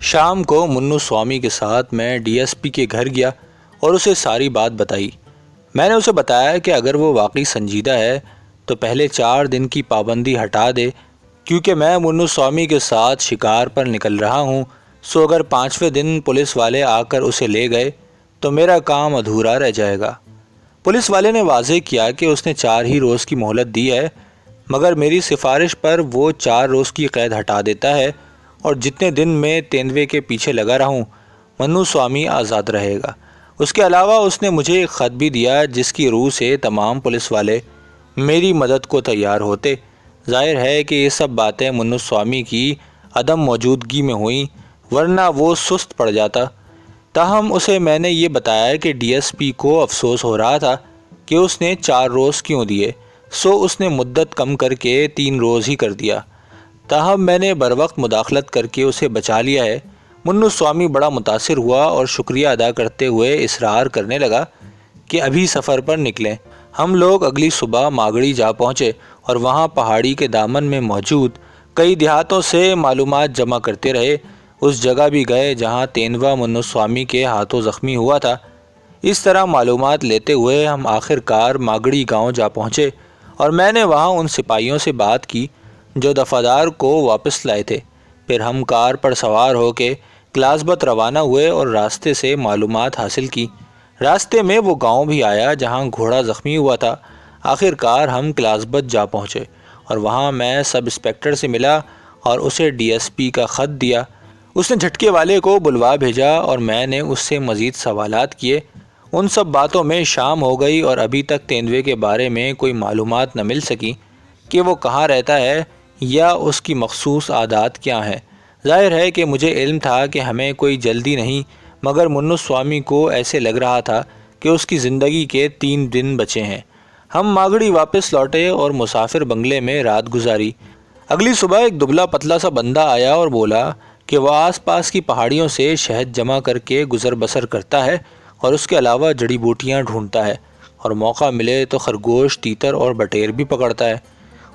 شام کو منو سوامی کے ساتھ میں ڈی ایس پی کے گھر گیا اور اسے ساری بات بتائی۔ میں نے اسے بتایا کہ اگر وہ واقعی سنجیدہ ہے تو پہلے 4 دن کی پابندی ہٹا دے، کیونکہ میں منو سوامی کے ساتھ شکار پر نکل رہا ہوں، سو اگر 5ویں دن پولیس والے آ کر اسے لے گئے تو میرا کام ادھورا رہ جائے گا۔ پولیس والے نے واضح کیا کہ اس نے 4 ہی روز کی مہلت دی ہے، مگر میری سفارش پر وہ 4 روز کی قید ہٹا دیتا ہے اور جتنے دن میں تیندوے کے پیچھے لگا رہوں منو سوامی آزاد رہے گا۔ اس کے علاوہ اس نے مجھے ایک خط بھی دیا جس کی روح سے تمام پولیس والے میری مدد کو تیار ہوتے۔ ظاہر ہے کہ یہ سب باتیں منو سوامی کی عدم موجودگی میں ہوئیں، ورنہ وہ سست پڑ جاتا۔ تاہم اسے میں نے یہ بتایا کہ ڈی ایس پی کو افسوس ہو رہا تھا کہ اس نے 4 روز کیوں دیے، سو اس نے مدت کم کر کے 3 روز ہی کر دیا۔ تاہم میں نے بروقت مداخلت کر کے اسے بچا لیا ہے۔ منو سوامی بڑا متاثر ہوا اور شکریہ ادا کرتے ہوئے اصرار کرنے لگا کہ ابھی سفر پر نکلیں۔ ہم لوگ اگلی صبح ماگڑی جا پہنچے اور وہاں پہاڑی کے دامن میں موجود کئی دیہاتوں سے معلومات جمع کرتے رہے۔ اس جگہ بھی گئے جہاں تیندوا منو سوامی کے ہاتھوں زخمی ہوا تھا۔ اس طرح معلومات لیتے ہوئے ہم آخر کار ماگڑی گاؤں جا پہنچے اور میں نے وہاں ان سپاہیوں سے بات کی جو دفعدار کو واپس لائے تھے۔ پھر ہم کار پر سوار ہو کے کلاسبت روانہ ہوئے اور راستے سے معلومات حاصل کی۔ راستے میں وہ گاؤں بھی آیا جہاں گھوڑا زخمی ہوا تھا۔ آخر کار ہم کلاسبت جا پہنچے اور وہاں میں سب انسپکٹر سے ملا اور اسے ڈی ایس پی کا خط دیا۔ اس نے جھٹکے والے کو بلوا بھیجا اور میں نے اس سے مزید سوالات کیے۔ ان سب باتوں میں شام ہو گئی اور ابھی تک تیندوے کے بارے میں کوئی معلومات نہ مل سکی کہ وہ کہاں رہتا ہے یا اس کی مخصوص عادات کیا ہیں۔ ظاہر ہے کہ مجھے علم تھا کہ ہمیں کوئی جلدی نہیں، مگر منو سوامی کو ایسے لگ رہا تھا کہ اس کی زندگی کے 3 دن بچے ہیں۔ ہم ماگڑی واپس لوٹے اور مسافر بنگلے میں رات گزاری۔ اگلی صبح ایک دبلا پتلا سا بندہ آیا اور بولا کہ وہ آس پاس کی پہاڑیوں سے شہد جمع کر کے گزر بسر کرتا ہے اور اس کے علاوہ جڑی بوٹیاں ڈھونڈتا ہے اور موقع ملے تو خرگوش، تیتر اور بٹیر بھی پکڑتا ہے۔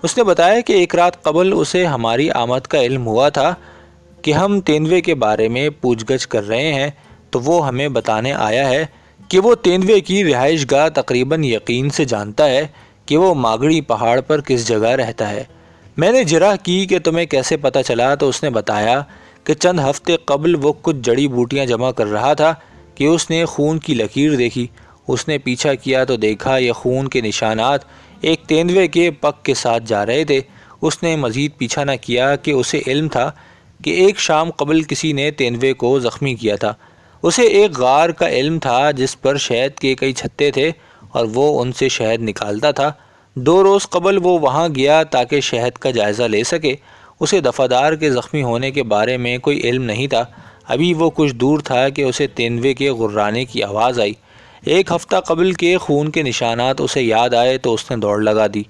اس نے بتایا کہ ایک رات قبل اسے ہماری آمد کا علم ہوا تھا کہ ہم تیندوے کے بارے میں پوچھ گچھ کر رہے ہیں، تو وہ ہمیں بتانے آیا ہے کہ وہ تیندوے کی رہائش گاہ تقریباً یقین سے جانتا ہے کہ وہ ماگڑی پہاڑ پر کس جگہ رہتا ہے۔ میں نے جرح کی کہ تمہیں کیسے پتہ چلا، تو اس نے بتایا کہ چند ہفتے قبل وہ کچھ جڑی بوٹیاں جمع کر رہا تھا کہ اس نے خون کی لکیر دیکھی۔ اس نے پیچھا کیا تو دیکھا یہ خون کے نشانات ایک تیندوے کے پگ کے ساتھ جا رہے تھے۔ اس نے مزید پیچھا نہ کیا کہ اسے علم تھا کہ ایک شام قبل کسی نے تیندوے کو زخمی کیا تھا۔ اسے ایک غار کا علم تھا جس پر شہد کے کئی چھتے تھے اور وہ ان سے شہد نکالتا تھا۔ 2 روز قبل وہ وہاں گیا تاکہ شہد کا جائزہ لے سکے۔ اسے دفعدار کے زخمی ہونے کے بارے میں کوئی علم نہیں تھا۔ ابھی وہ کچھ دور تھا کہ اسے تیندوے کے غرانے کی آواز آئی۔ 1 ہفتہ قبل کے خون کے نشانات اسے یاد آئے تو اس نے دوڑ لگا دی۔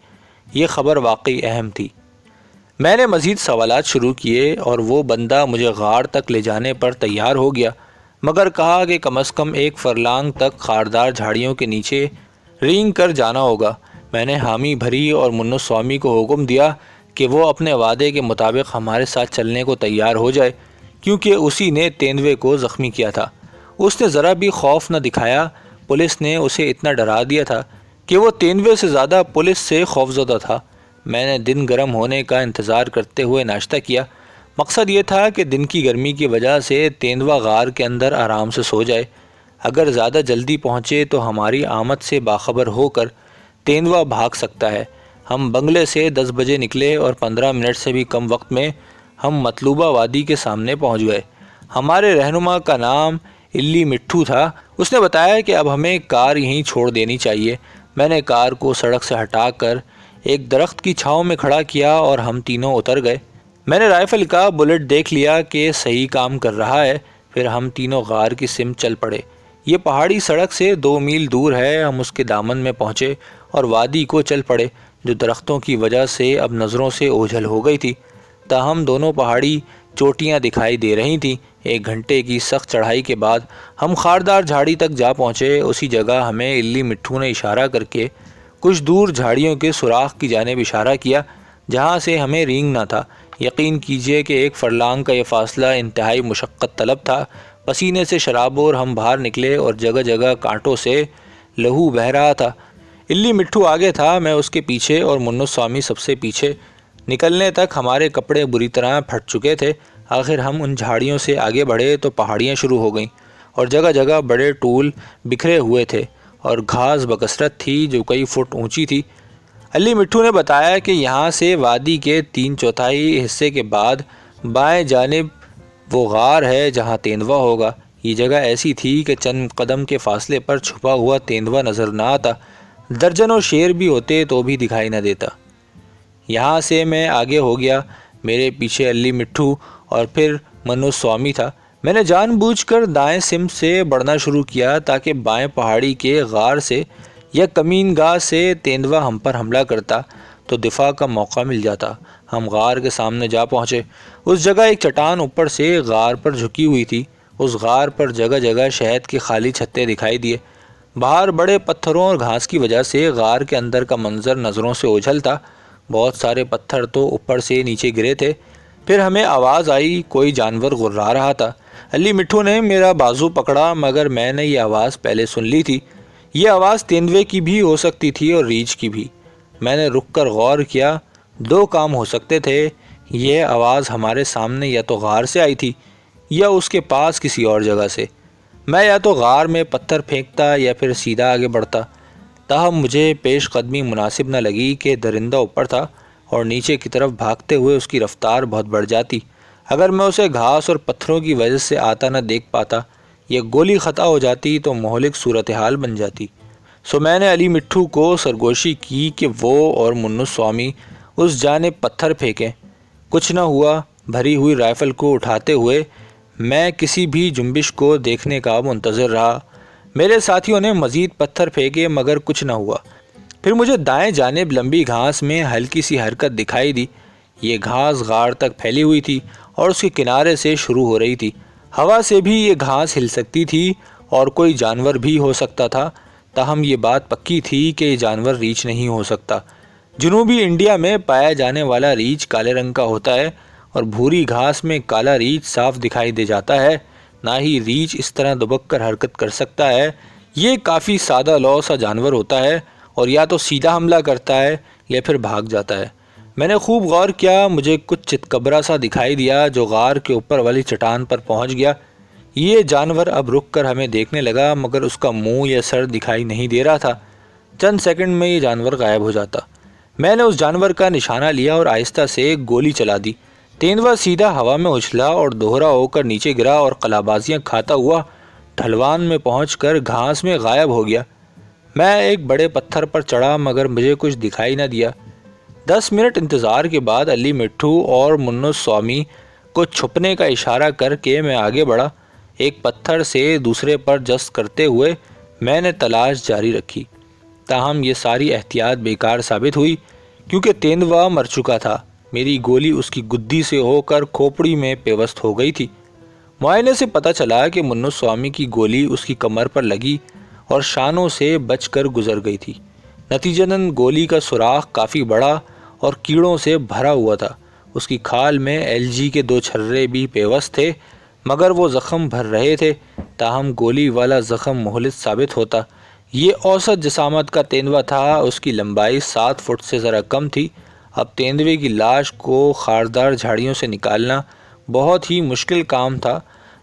یہ خبر واقعی اہم تھی۔ میں نے مزید سوالات شروع کیے اور وہ بندہ مجھے غار تک لے جانے پر تیار ہو گیا، مگر کہا کہ کم از کم 1 فرلانگ تک خاردار جھاڑیوں کے نیچے رینگ کر جانا ہوگا۔ میں نے حامی بھری اور منو سوامی کو حکم دیا کہ وہ اپنے وعدے کے مطابق ہمارے ساتھ چلنے کو تیار ہو جائے، کیونکہ اسی نے تیندوے کو زخمی کیا تھا۔ اس نے ذرا بھی خوف نہ دکھایا۔ پولیس نے اسے اتنا ڈرا دیا تھا کہ وہ تیندوے سے زیادہ پولیس سے خوفزدہ تھا۔ میں نے دن گرم ہونے کا انتظار کرتے ہوئے ناشتہ کیا۔ مقصد یہ تھا کہ دن کی گرمی کی وجہ سے تیندوا غار کے اندر آرام سے سو جائے۔ اگر زیادہ جلدی پہنچے تو ہماری آمد سے باخبر ہو کر تیندوا بھاگ سکتا ہے۔ ہم بنگلے سے 10 بجے نکلے اور 15 منٹ سے بھی کم وقت میں ہم مطلوبہ وادی کے سامنے پہنچ گئے۔ ہمارے رہنما کا نام الی مٹھو تھا۔ اس نے بتایا کہ اب ہمیں کار یہیں چھوڑ دینی چاہیے۔ میں نے کار کو سڑک سے ہٹا کر ایک درخت کی چھاؤں میں کھڑا کیا اور ہم تینوں اتر گئے۔ میں نے رائفل کا بلٹ دیکھ لیا کہ صحیح کام کر رہا ہے۔ پھر ہم تینوں غار کی سمت چل پڑے۔ یہ پہاڑی سڑک سے 2 میل دور ہے۔ ہم اس کے دامن میں پہنچے اور وادی کو چل پڑے جو درختوں کی وجہ سے اب نظروں سے اوجھل ہو گئی تھی۔ تاہم دونوں پہاڑی چوٹیاں دکھائی دے رہی تھیں۔ 1 گھنٹے کی سخت چڑھائی کے بعد ہم خاردار جھاڑی تک جا پہنچے۔ اسی جگہ ہمیں الی مٹھو نے اشارہ کر کے کچھ دور جھاڑیوں کے سوراخ کی جانب اشارہ کیا جہاں سے ہمیں رینگ نہ تھا۔ یقین کیجئے کہ 1 فرلانگ کا یہ فاصلہ انتہائی مشقت طلب تھا۔ پسینے سے شرابور ہم باہر نکلے اور جگہ جگہ کانٹوں سے لہو بہہ رہا تھا۔ الی مٹھو آگے تھا، میں اس کے پیچھے اور منو سوامی سب سے پیچھے۔ نکلنے تک ہمارے کپڑے بری طرح پھٹ چکے تھے۔ آخر ہم ان جھاڑیوں سے آگے بڑھے تو پہاڑیاں شروع ہو گئیں اور جگہ جگہ بڑے ٹول بکھرے ہوئے تھے اور گھاس بکثرت تھی جو کئی فٹ اونچی تھی۔ الی مٹھو نے بتایا کہ یہاں سے وادی کے 3/4 حصے کے بعد بائیں جانب وہ غار ہے جہاں تیندوا ہوگا۔ یہ جگہ ایسی تھی کہ چند قدم کے فاصلے پر چھپا ہوا تیندوا نظر نہ آتا، درجنوں شیر بھی ہوتے تو بھی دکھائی نہ دیتا۔ یہاں سے میں آگے ہو گیا، میرے پیچھے الی مٹھو اور پھر منو سوامی تھا۔ میں نے جان بوجھ کر دائیں سمت سے بڑھنا شروع کیا تاکہ بائیں پہاڑی کے غار سے یا کمین گاہ سے تیندوا ہم پر حملہ کرتا تو دفاع کا موقع مل جاتا۔ ہم غار کے سامنے جا پہنچے۔ اس جگہ ایک چٹان اوپر سے غار پر جھکی ہوئی تھی۔ اس غار پر جگہ جگہ شہد کے خالی چھتے دکھائی دیے۔ باہر بڑے پتھروں اور گھاس کی وجہ سے غار کے اندر کا منظر نظروں سے اوجھل تھا۔ بہت سارے پتھر تو اوپر سے نیچے گرے تھے۔ پھر ہمیں آواز آئی، کوئی جانور غرا رہا تھا۔ الی مٹھو نے میرا بازو پکڑا مگر میں نے یہ آواز پہلے سن لی تھی۔ یہ آواز تیندوے کی بھی ہو سکتی تھی اور ریچھ کی بھی۔ میں نے رک کر غور کیا، 2 کام ہو سکتے تھے۔ یہ آواز ہمارے سامنے یا تو غار سے آئی تھی یا اس کے پاس کسی اور جگہ سے۔ میں یا تو غار میں پتھر پھینکتا یا پھر سیدھا آگے بڑھتا۔ تاہم مجھے پیش قدمی مناسب نہ لگی کہ درندہ اوپر تھا اور نیچے کی طرف بھاگتے ہوئے اس کی رفتار بہت بڑھ جاتی۔ اگر میں اسے گھاس اور پتھروں کی وجہ سے آتا نہ دیکھ پاتا یا گولی خطا ہو جاتی تو مہلک صورتحال بن جاتی۔ سو میں نے الی مٹھو کو سرگوشی کی کہ وہ اور منو سوامی اس جانب پتھر پھینکیں۔ کچھ نہ ہوا۔ بھری ہوئی رائفل کو اٹھاتے ہوئے میں کسی بھی جنبش کو دیکھنے کا منتظر رہا۔ میرے ساتھیوں نے مزید پتھر پھینکے مگر کچھ نہ ہوا۔ پھر مجھے دائیں جانب لمبی گھاس میں ہلکی سی حرکت دکھائی دی۔ یہ گھاس غار تک پھیلی ہوئی تھی اور اس کے کنارے سے شروع ہو رہی تھی۔ ہوا سے بھی یہ گھاس ہل سکتی تھی اور کوئی جانور بھی ہو سکتا تھا، تاہم یہ بات پکی تھی کہ یہ جانور ریچھ نہیں ہو سکتا۔ جنوبی انڈیا میں پایا جانے والا ریچھ کالے رنگ کا ہوتا ہے اور بھوری گھاس میں کالا ریچھ صاف دکھائی دے جاتا ہے۔ نہ ہی ریچھ اس طرح دبک کر حرکت کر سکتا ہے۔ یہ کافی سادہ لو سا جانور ہوتا ہے اور یا تو سیدھا حملہ کرتا ہے یا پھر بھاگ جاتا ہے۔ میں نے خوب غور کیا، مجھے کچھ چتکبرا سا دکھائی دیا جو غار کے اوپر والی چٹان پر پہنچ گیا۔ یہ جانور اب رک کر ہمیں دیکھنے لگا مگر اس کا منہ یا سر دکھائی نہیں دے رہا تھا۔ چند سیکنڈ میں یہ جانور غائب ہو جاتا۔ میں نے اس جانور کا نشانہ لیا اور آہستہ سے ایک گولی چلا دی۔ تیندوا سیدھا ہوا میں اچھلا اور دوہرا ہو کر نیچے گرا اور قلابازیاں کھاتا ہوا ڈھلوان میں پہنچ کر گھاس میں غائب ہو گیا۔ میں ایک بڑے پتھر پر چڑھا مگر مجھے کچھ دکھائی نہ دیا۔ 10 منٹ انتظار کے بعد الی مٹھو اور منو سوامی کو چھپنے کا اشارہ کر کے میں آگے بڑھا۔ ایک پتھر سے دوسرے پر جست کرتے ہوئے میں نے تلاش جاری رکھی، تاہم یہ ساری احتیاط بیکار ثابت ہوئی کیونکہ تیندوا مر چکا تھا۔ میری گولی اس کی گدی سے ہو کر کھوپڑی میں پیوست ہو گئی تھی۔ معائنے سے پتہ چلا کہ منو سوامی کی گولی اس کی کمر پر لگی اور شانوں سے بچ کر گزر گئی تھی۔ نتیجتاً گولی کا سوراخ کافی بڑا اور کیڑوں سے بھرا ہوا تھا۔ اس کی کھال میں LG کے 2 چھرے بھی پیوست تھے مگر وہ زخم بھر رہے تھے، تاہم گولی والا زخم مہلک ثابت ہوتا۔ یہ اوسط جسامت کا تیندوا تھا۔ اس کی لمبائی 7 فٹ سے ذرا کم تھی۔ اب تیندوے کی لاش کو خاردار جھاڑیوں سے نکالنا بہت ہی مشکل کام تھا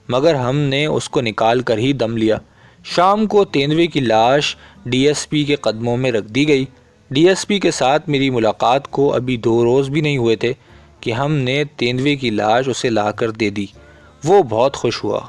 مگر ہم نے اس کو نکال کر ہی دم لیا۔ شام کو تیندوے کی لاش DSP کے قدموں میں رکھ دی گئی۔ DSP کے ساتھ میری ملاقات کو ابھی 2 روز بھی نہیں ہوئے تھے کہ ہم نے تیندوے کی لاش اسے لا کر دے دی۔ وہ بہت خوش ہوا۔